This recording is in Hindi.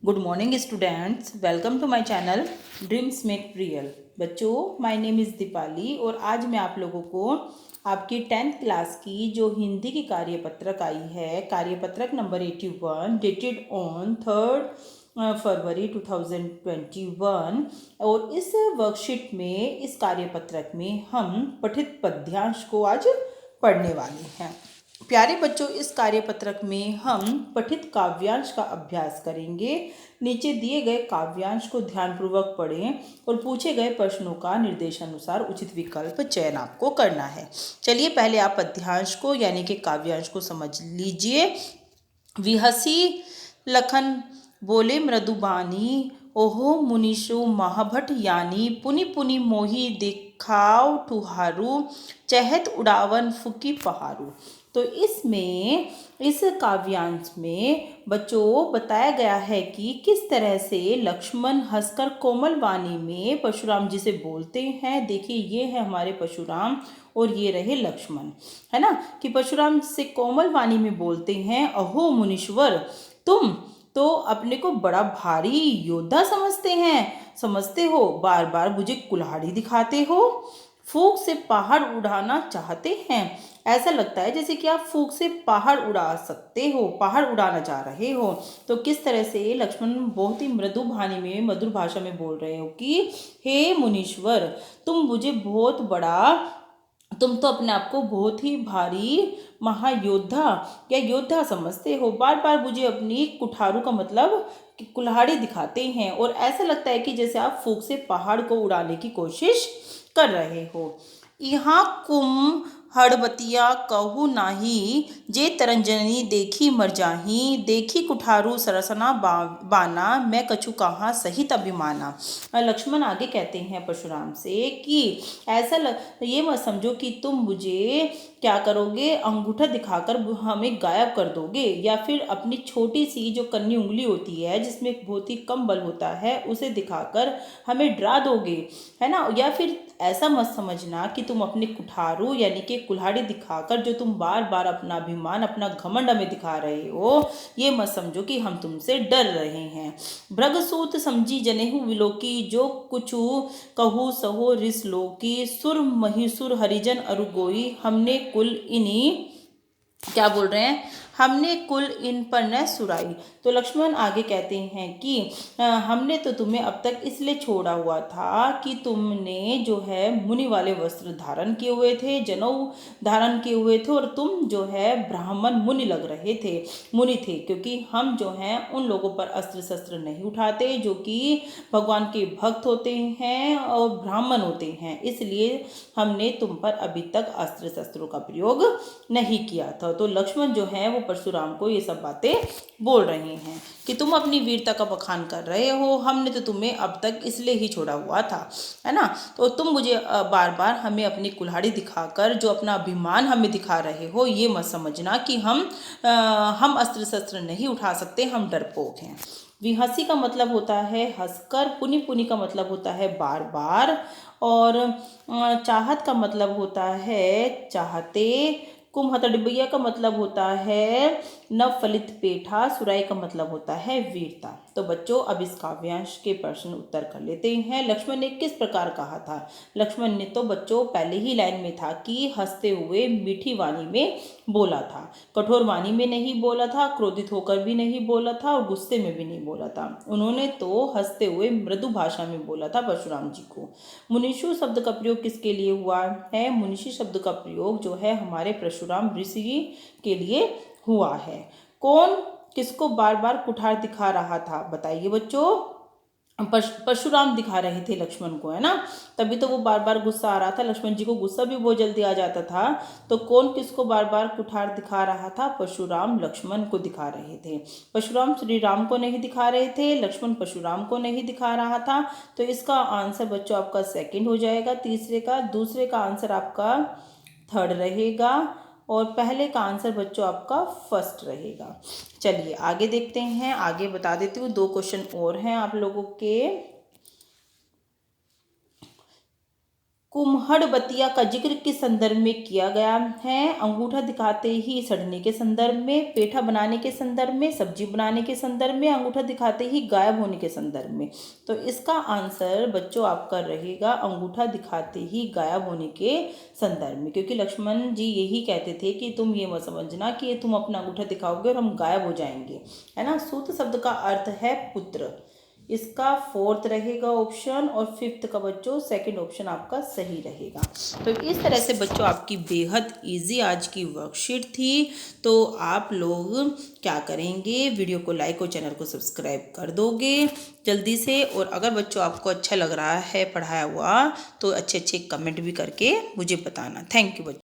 Good morning students, welcome to my channel dreams make real. बच्चों, माय नेम इज़ दीपाली और आज मैं आप लोगों को आपकी 10th क्लास की जो हिंदी की कार्यपत्रक आई है, कार्यपत्रक नंबर 81 डेटेड ऑन 3 फरवरी 2021, और इस वर्कशीट में, इस कार्यपत्रक में हम पठित पद्यांश को आज पढ़ने वाले हैं। प्यारे बच्चों, इस कार्यपत्रक में हम पठित काव्यांश का अभ्यास करेंगे। नीचे दिए गए काव्यांश को ध्यानपूर्वक पढ़ें और पूछे गए प्रश्नों का निर्देशानुसार उचित विकल्प चयन आपको करना है। चलिए पहले आप पद्यांश को यानी कि काव्यांश को समझ लीजिए। विहसी लखन बोले मृदुबानी, ओहो मुनीषु महाभट यानी, पुनि पुनि मोहि दिखाओ ठुहारू, चहत उड़ावन फुकी पहारू। तो इसमें, इस काव्यांश में बच्चों बताया गया है कि किस तरह से लक्ष्मण हंसकर कोमल वाणी में परशुराम जी से बोलते हैं। देखिए, ये है हमारे परशुराम और ये रहे लक्ष्मण, है ना, कि परशुराम से कोमल वाणी में बोलते हैं, अहो मुनीश्वर, तुम तो अपने को बड़ा भारी योद्धा समझते हो, बार बार मुझे कुल्हाड़ी दिखाते हो, फूंक से पहाड़ उड़ाना चाहते हैं। ऐसा लगता है जैसे कि आप फूंक से पहाड़ उड़ा सकते हो, पहाड़ उड़ाना चाह रहे हो। तो किस तरह से लक्ष्मण बहुत ही मृदु वाणी में, मधुर भाषा में बोल रहे हो कि हे मुनीश्वर, तुम तो अपने आप को बहुत ही भारी महायोद्धा या योद्धा समझते हो, बार बार मुझे अपनी कुठारू का मतलब कि कुल्हाड़ी दिखाते हैं, और ऐसा लगता है कि जैसे आप फूंक से पहाड़ को उड़ाने की कोशिश कर रहे हो। यहाँ कुम हड़बतिया कहू नाही, जे तरंजनी देखी मर जाही, देखी कुठारू सरसना बाना, मैं कछु कहाँ सहित अभिमाना। लक्ष्मण आगे कहते हैं परशुराम से कि ये मत समझो कि तुम मुझे क्या करोगे, अंगूठा दिखाकर हमें गायब कर दोगे, या फिर अपनी छोटी सी जो कन्नी उंगली होती है जिसमें बहुत ही कम बल होता है उसे दिखाकर हमें डरा दोगे, है ना। या फिर ऐसा मत समझना कि तुम अपने कुठारू यानी कि कुल्हाड़ी दिखाकर जो तुम बार बार अपना अभिमान, अपना घमंड हमें दिखा रहे हो, ये मत समझो कि हम तुमसे डर रहे हैं। भृगसूत समझी जनेहु विलोकी, जो कुछु कहू सहो रिस लोकी, सुर महिसुर हरिजन अरुगोई, हमने कुल इन्हीं, क्या बोल रहे हैं, हमने कुल इन पर न सुराई। तो लक्ष्मण आगे कहते हैं कि हमने तो तुम्हें अब तक इसलिए छोड़ा हुआ था कि तुमने जो है मुनि वाले वस्त्र धारण किए हुए थे, जनेऊ धारण किए हुए थे, और तुम जो है ब्राह्मण मुनि लग रहे थे, मुनि थे, क्योंकि हम जो हैं उन लोगों पर अस्त्र शस्त्र नहीं उठाते जो कि भगवान के भक्त होते हैं और ब्राह्मण होते हैं, इसलिए हमने तुम पर अभी तक अस्त्र शस्त्रों का प्रयोग नहीं किया था। तो लक्ष्मण जो है वो परशुराम को ये सब बातें बोल रहे हैं कि तुम अपनी वीरता का बखान कर रहे हो, हमने तो तुम्हें अब तक इसलिए ही छोड़ा हुआ था, है ना। तो तुम मुझे बार बार हमें अपनी कुल्हाड़ी दिखाकर जो अपना अभिमान हमें दिखा रहे हो, ये मत समझना कि हम अस्त्र शस्त्र नहीं उठा सकते, हम डरपोक हैं। विहसी का मतलब होता है हंसकर, पुनि पुनि का मतलब होता है बार बार, और चाहत का मतलब होता है चाहते, कुम्हतड़बिया का मतलब होता है नवफलित पेठा, सुराई का मतलब होता है वीरता। तो बच्चों, अब इस काव्यांश के प्रश्न उत्तर कर लेते हैं। लक्ष्मण ने किस प्रकार कहा था? लक्ष्मण ने तो बच्चों पहले ही लाइन में था कि हंसते हुए मीठी वाणी में बोला था, कठोर वाणी में नहीं बोला था, क्रोधित होकर भी नहीं बोला था और गुस्से में भी नहीं बोला था। उन्होंने तो हंसते हुए मृदु भाषा में बोला था परशुराम जी को। मुनीषु शब्द का प्रयोग किसके लिए हुआ है? मुनीषी शब्द का प्रयोग जो है हमारे परशुराम ऋषि के लिए हुआ है। कौन किसको बार बार कुठार दिखा रहा था? बताइए बच्चों। परशुराम दिखा रहे थे लक्ष्मण को, है ना, तभी तो वो बार बार गुस्सा आ रहा था। लक्ष्मण जी को गुस्सा भी बहुत जल्दी आ जाता था। तो कौन किसको बार बार कुठार दिखा रहा था? परशुराम लक्ष्मण को दिखा रहे थे। परशुराम श्री राम को नहीं दिखा रहे थे, लक्ष्मण परशुराम को नहीं दिखा रहा था। तो इसका आंसर बच्चों आपका सेकंड हो जाएगा तीसरे का। दूसरे का आंसर आपका थर्ड रहेगा, और पहले का आंसर बच्चों आपका फर्स्ट रहेगा। चलिए आगे देखते हैं, आगे बता देती हूँ, 2 क्वेश्चन और हैं आप लोगों के। कुम्हड़बतिया का जिक्र किस संदर्भ में किया गया है? अंगूठा दिखाते ही सड़ने के संदर्भ में, पेठा बनाने के संदर्भ में, सब्जी बनाने के संदर्भ में, अंगूठा दिखाते ही गायब होने के संदर्भ में। तो इसका आंसर बच्चों आपका रहेगा अंगूठा दिखाते ही गायब होने के संदर्भ में, क्योंकि लक्ष्मण जी यही कहते थे कि तुम ये मत समझना कि तुम अपना अंगूठा दिखाओगे और हम गायब हो जाएंगे, है ना। सूत शब्द का अर्थ है पुत्र। इसका 4th रहेगा ऑप्शन, और 5th का बच्चों 2nd ऑप्शन आपका सही रहेगा। तो इस तरह से बच्चों आपकी बेहद इजी आज की वर्कशीट थी। तो आप लोग क्या करेंगे, वीडियो को लाइक और चैनल को सब्सक्राइब कर दोगे जल्दी से। और अगर बच्चों आपको अच्छा लग रहा है पढ़ाया हुआ तो अच्छे अच्छे कमेंट भी करके मुझे बताना। थैंक यू बच्चों।